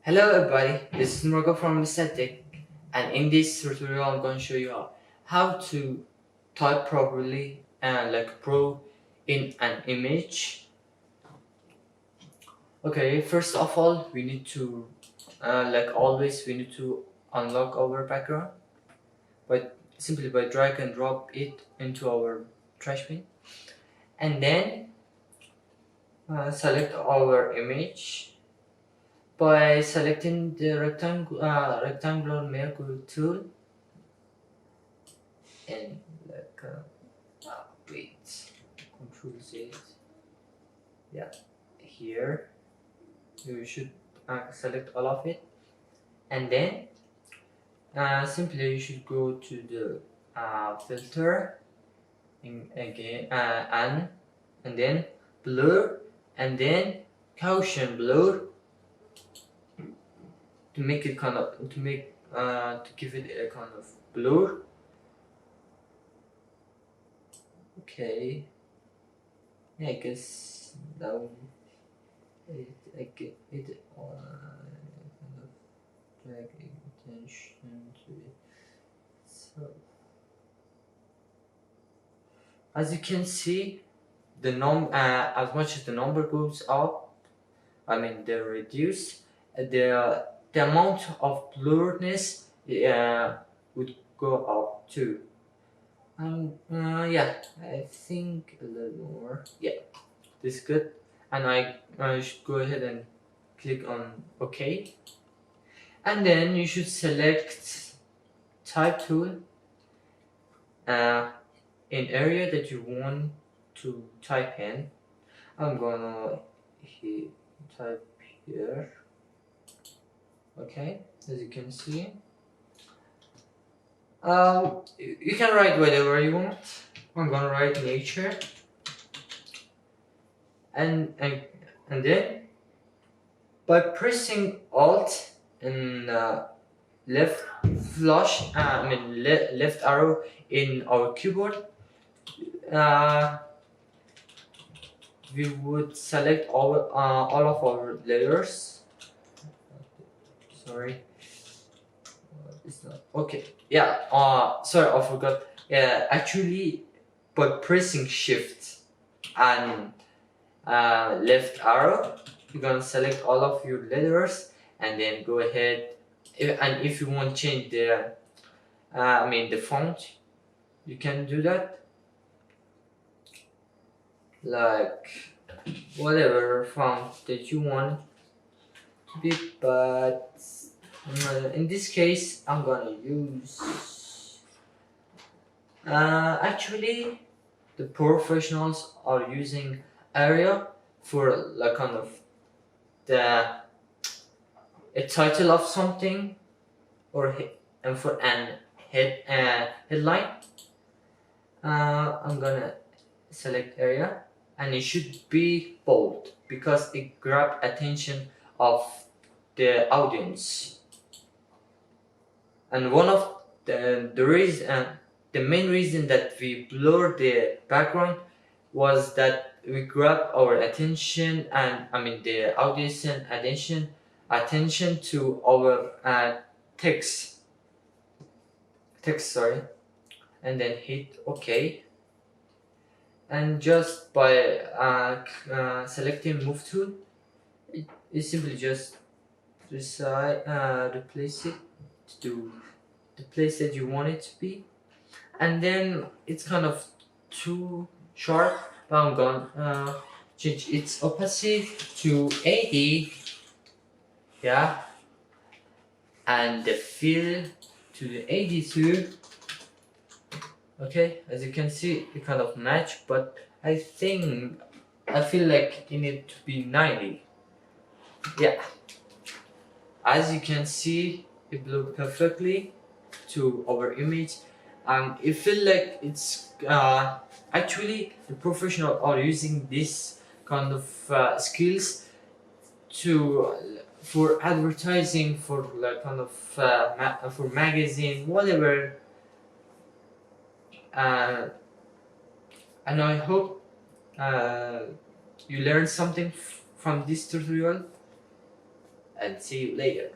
Hello everybody, this is Morgan from Aesthetic, and in this tutorial I'm going to show you how to type properly and like pro in an image. Okay, first of all we need to like always we need to unlock our background by simply by drag and drop it into our trash bin, and then select our image by selecting the rectangular mercury tool and like wait, control Z, yeah, here you should select all of it, and then simply you should go to the filter again and then blur, and then Gaussian blur to make it kind of to give it a kind of blur. Okay, yeah, I guess now I get it kind of drag attention to it. So as you can see, the as much as the number goes up, I mean they reduce the amount of blurriness would go up too. Yeah, I think a little more. Yeah, this is good. And I should go ahead and click on OK. And then you should select type tool uh, in area that you want to type in. I'm gonna type here. Okay, as you can see. You can write whatever you want. I'm gonna write nature, and and, and then by pressing Alt and left left arrow in our keyboard, uh, we would select all of our layers. Sorry, it's not okay. Yeah. Sorry, I forgot. Yeah, actually, by pressing Shift and left arrow, you're gonna select all of your letters, and then go ahead. And if you want to change the the font, you can do that, like whatever font that you want to be. But in this case I'm gonna use actually the professionals are using area for like kind of the a title of something, or and for an headline. I'm gonna select area, and it should be bold because it grab attention of the audience. And one of the reason, the main reason that we blur the background was that we grab our attention, and the audience attention to our text, sorry, and then hit OK. And just by selecting move tool, it simply just replace it to the place that you want it to be. And then it's kind of too sharp, but I'm gonna change its opacity to 80, yeah, and the fill to the 82. Okay, as you can see, it kind of match, but I feel like it need to be 90. Yeah, as you can see, it blew perfectly to our image, and it feel like it's actually the professional are using this kind of skills to for advertising, for like kind of for magazine, whatever. uh, and I hope you learned something from this tutorial. and see you later.